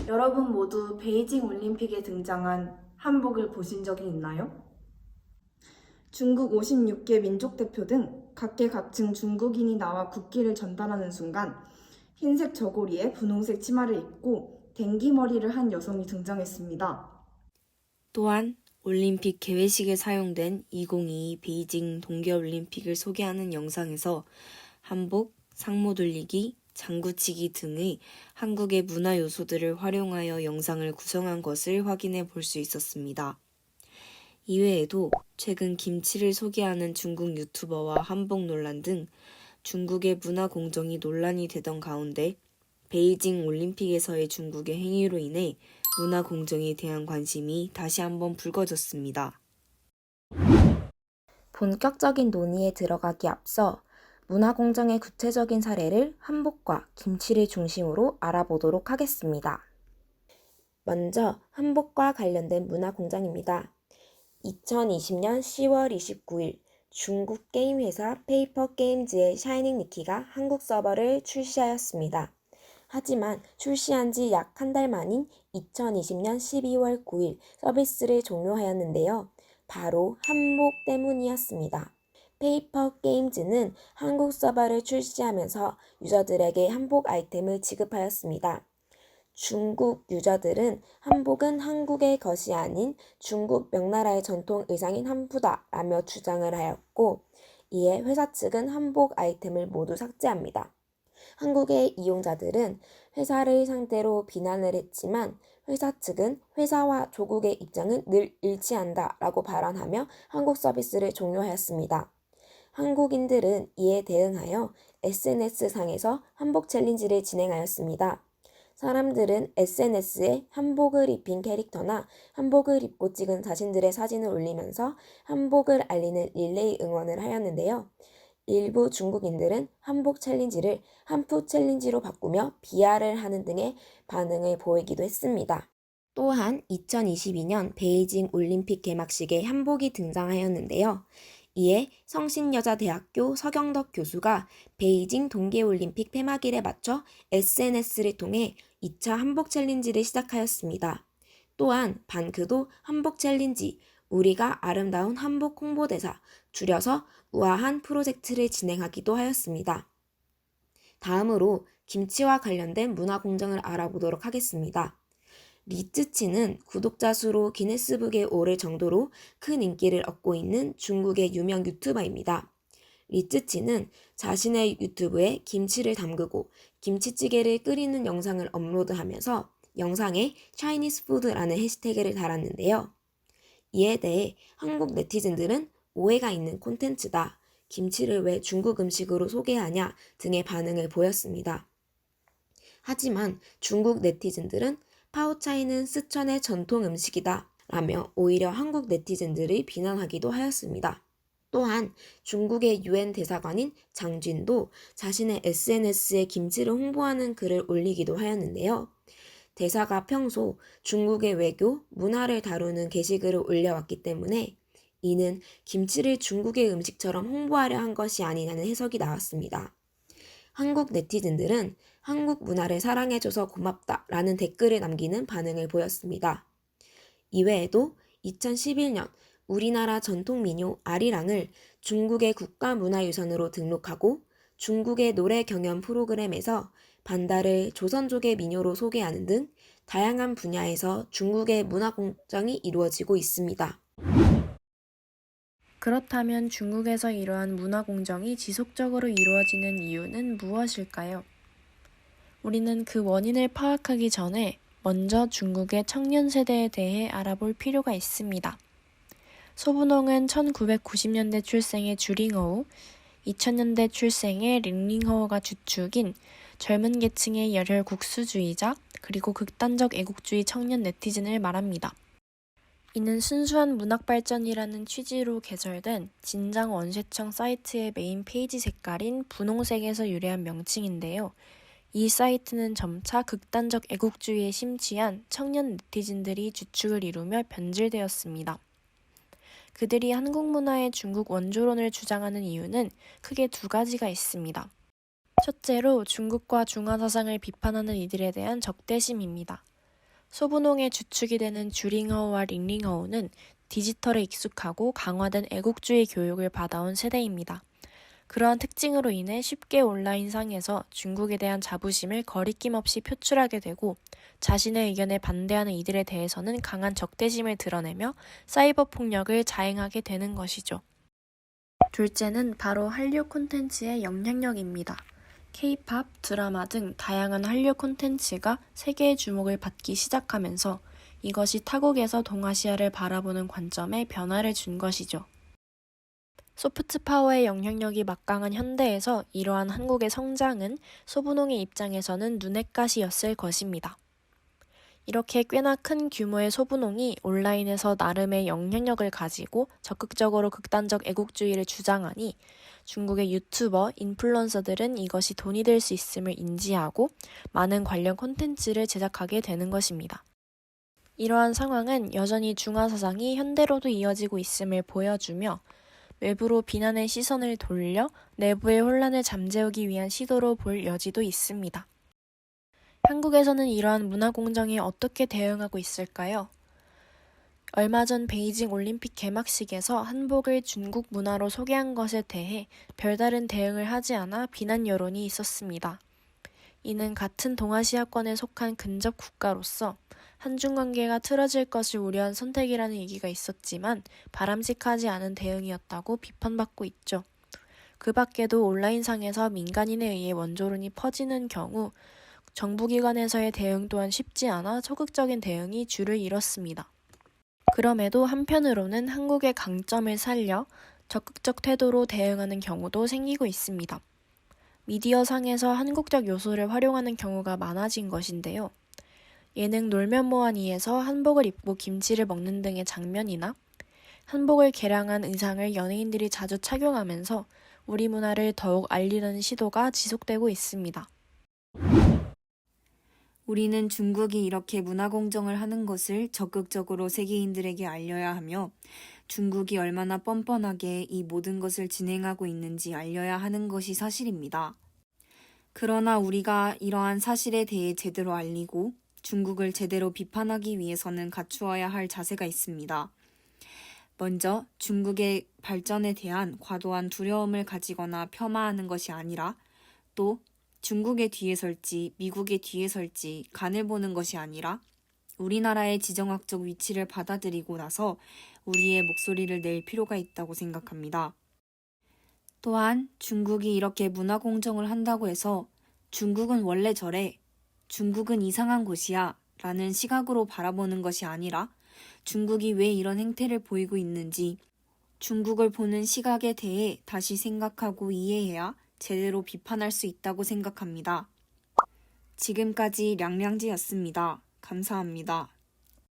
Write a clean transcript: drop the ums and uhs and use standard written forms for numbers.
여러분 모두 베이징 올림픽에 등장한 한복을 보신 적이 있나요? 중국 56개 민족 대표 등 각계각층 중국인이 나와 국기를 전달하는 순간 흰색 저고리에 분홍색 치마를 입고 댕기머리를 한 여성이 등장했습니다. 또한 올림픽 개회식에 사용된 2022 베이징 동계올림픽을 소개하는 영상에서 한복, 상모 돌리기, 장구치기 등의 한국의 문화 요소들을 활용하여 영상을 구성한 것을 확인해 볼 수 있었습니다. 이외에도 최근 김치를 소개하는 중국 유튜버와 한복 논란 등 중국의 문화 공정이 논란이 되던 가운데 베이징 올림픽에서의 중국의 행위로 인해 문화 공정에 대한 관심이 다시 한번 불거졌습니다. 본격적인 논의에 들어가기 앞서 문화 공정의 구체적인 사례를 한복과 김치를 중심으로 알아보도록 하겠습니다. 먼저 한복과 관련된 문화 공정입니다. 2020년 10월 29일 중국 게임 회사 페이퍼 게임즈의 샤이닝 니키가 한국 서버를 출시하였습니다. 하지만 출시한 지 약 한 달 만인 2020년 12월 9일 서비스를 종료하였는데요. 바로 한복 때문이었습니다. 페이퍼 게임즈는 한국 서버를 출시하면서 유저들에게 한복 아이템을 지급하였습니다. 중국 유저들은 한복은 한국의 것이 아닌 중국 명나라의 전통 의상인 한푸다라며 주장을 하였고, 이에 회사 측은 한복 아이템을 모두 삭제합니다. 한국의 이용자들은 회사를 상대로 비난을 했지만 회사 측은 회사와 조국의 입장은 늘 일치한다 라고 발언하며 한국 서비스를 종료하였습니다. 한국인들은 이에 대응하여 SNS상에서 한복 챌린지를 진행하였습니다. 사람들은 SNS에 한복을 입힌 캐릭터나 한복을 입고 찍은 자신들의 사진을 올리면서 한복을 알리는 릴레이 응원을 하였는데요. 일부 중국인들은 한복 챌린지를 한푸 챌린지로 바꾸며 비하를 하는 등의 반응을 보이기도 했습니다. 또한 2022년 베이징 올림픽 개막식에 한복이 등장하였는데요. 이에 성신여자대학교 서경덕 교수가 베이징 동계올림픽 폐막일에 맞춰 SNS를 통해 2차 한복 챌린지를 시작하였습니다. 또한 반크도 한복 챌린지, 우리가 아름다운 한복 홍보대사, 줄여서 우아한 프로젝트를 진행하기도 하였습니다. 다음으로 김치와 관련된 문화 공정을 알아보도록 하겠습니다. 리쯔치는 구독자 수로 기네스북에 오를 정도로 큰 인기를 얻고 있는 중국의 유명 유튜버입니다. 리쯔치는 자신의 유튜브에 김치를 담그고 김치찌개를 끓이는 영상을 업로드하면서 영상에 Chinese food라는 해시태그를 달았는데요. 이에 대해 한국 네티즌들은 오해가 있는 콘텐츠다, 김치를 왜 중국 음식으로 소개하냐 등의 반응을 보였습니다. 하지만 중국 네티즌들은 파오차이는 쓰촨의 전통 음식이다 라며 오히려 한국 네티즌들을 비난하기도 하였습니다. 또한 중국의 유엔 대사관인 장진도 자신의 SNS에 김치를 홍보하는 글을 올리기도 하였는데요. 대사가 평소 중국의 외교, 문화를 다루는 게시글을 올려왔기 때문에 이는 김치를 중국의 음식처럼 홍보하려 한 것이 아니냐는 해석이 나왔습니다. 한국 네티즌들은 한국 문화를 사랑해줘서 고맙다 라는 댓글을 남기는 반응을 보였습니다. 이외에도 2011년 우리나라 전통 민요 아리랑을 중국의 국가문화유산으로 등록하고 중국의 노래 경연 프로그램에서 반다를 조선족의 민요로 소개하는 등 다양한 분야에서 중국의 문화 공정이 이루어지고 있습니다. 그렇다면 중국에서 이러한 문화 공정이 지속적으로 이루어지는 이유는 무엇일까요? 우리는 그 원인을 파악하기 전에 먼저 중국의 청년 세대에 대해 알아볼 필요가 있습니다. 소분홍은 1990년대 출생의 주링허우, 2000년대 출생의 링링허우가 주축인 젊은 계층의 열혈 국수주의자 그리고 극단적 애국주의 청년 네티즌을 말합니다. 이는 순수한 문학 발전이라는 취지로 개설된 진장 원셰청 사이트의 메인 페이지 색깔인 분홍색에서 유래한 명칭인데요. 이 사이트는 점차 극단적 애국주의에 심취한 청년 네티즌들이 주축을 이루며 변질되었습니다. 그들이 한국 문화의 중국 원조론을 주장하는 이유는 크게 두 가지가 있습니다. 첫째로 중국과 중화 사상을 비판하는 이들에 대한 적대심입니다. 소분홍의 주축이 되는 주링허우와 링링허우는 디지털에 익숙하고 강화된 애국주의 교육을 받아온 세대입니다. 그러한 특징으로 인해 쉽게 온라인상에서 중국에 대한 자부심을 거리낌 없이 표출하게 되고 자신의 의견에 반대하는 이들에 대해서는 강한 적대심을 드러내며 사이버 폭력을 자행하게 되는 것이죠. 둘째는 바로 한류 콘텐츠의 영향력입니다. K-팝, 드라마 등 다양한 한류 콘텐츠가 세계의 주목을 받기 시작하면서 이것이 타국에서 동아시아를 바라보는 관점에 변화를 준 것이죠. 소프트 파워의 영향력이 막강한 현대에서 이러한 한국의 성장은 소분홍의 입장에서는 눈엣 가시였을 것입니다. 이렇게 꽤나 큰 규모의 소분홍이 온라인에서 나름의 영향력을 가지고 적극적으로 극단적 애국주의를 주장하니 중국의 유튜버, 인플루언서들은 이것이 돈이 될 수 있음을 인지하고 많은 관련 콘텐츠를 제작하게 되는 것입니다. 이러한 상황은 여전히 중화사상이 현대로도 이어지고 있음을 보여주며 외부로 비난의 시선을 돌려 내부의 혼란을 잠재우기 위한 시도로 볼 여지도 있습니다. 한국에서는 이러한 문화공정에 어떻게 대응하고 있을까요? 얼마 전 베이징 올림픽 개막식에서 한복을 중국 문화로 소개한 것에 대해 별다른 대응을 하지 않아 비난 여론이 있었습니다. 이는 같은 동아시아권에 속한 근접 국가로서 한중 관계가 틀어질 것을 우려한 선택이라는 얘기가 있었지만 바람직하지 않은 대응이었다고 비판받고 있죠. 그 밖에도 온라인상에서 민간인에 의해 원조론이 퍼지는 경우 정부기관에서의 대응 또한 쉽지 않아 소극적인 대응이 주를 이뤘습니다. 그럼에도 한편으로는 한국의 강점을 살려 적극적 태도로 대응하는 경우도 생기고 있습니다. 미디어상에서 한국적 요소를 활용하는 경우가 많아진 것인데요. 예능 놀면 뭐하니에서 한복을 입고 김치를 먹는 등의 장면이나 한복을 개량한 의상을 연예인들이 자주 착용하면서 우리 문화를 더욱 알리려는 시도가 지속되고 있습니다. 우리는 중국이 이렇게 문화공정을 하는 것을 적극적으로 세계인들에게 알려야 하며 중국이 얼마나 뻔뻔하게 이 모든 것을 진행하고 있는지 알려야 하는 것이 사실입니다. 그러나 우리가 이러한 사실에 대해 제대로 알리고 중국을 제대로 비판하기 위해서는 갖추어야 할 자세가 있습니다. 먼저 중국의 발전에 대한 과도한 두려움을 가지거나 폄하하는 것이 아니라 또 중국의 뒤에 설지 미국의 뒤에 설지 간을 보는 것이 아니라 우리나라의 지정학적 위치를 받아들이고 나서 우리의 목소리를 낼 필요가 있다고 생각합니다. 또한 중국이 이렇게 문화공정을 한다고 해서 중국은 원래 저래, 중국은 이상한 곳이야 라는 시각으로 바라보는 것이 아니라 중국이 왜 이런 행태를 보이고 있는지 중국을 보는 시각에 대해 다시 생각하고 이해해야 제대로 비판할 수 있다고 생각합니다. 지금까지 량량지였습니다. 감사합니다.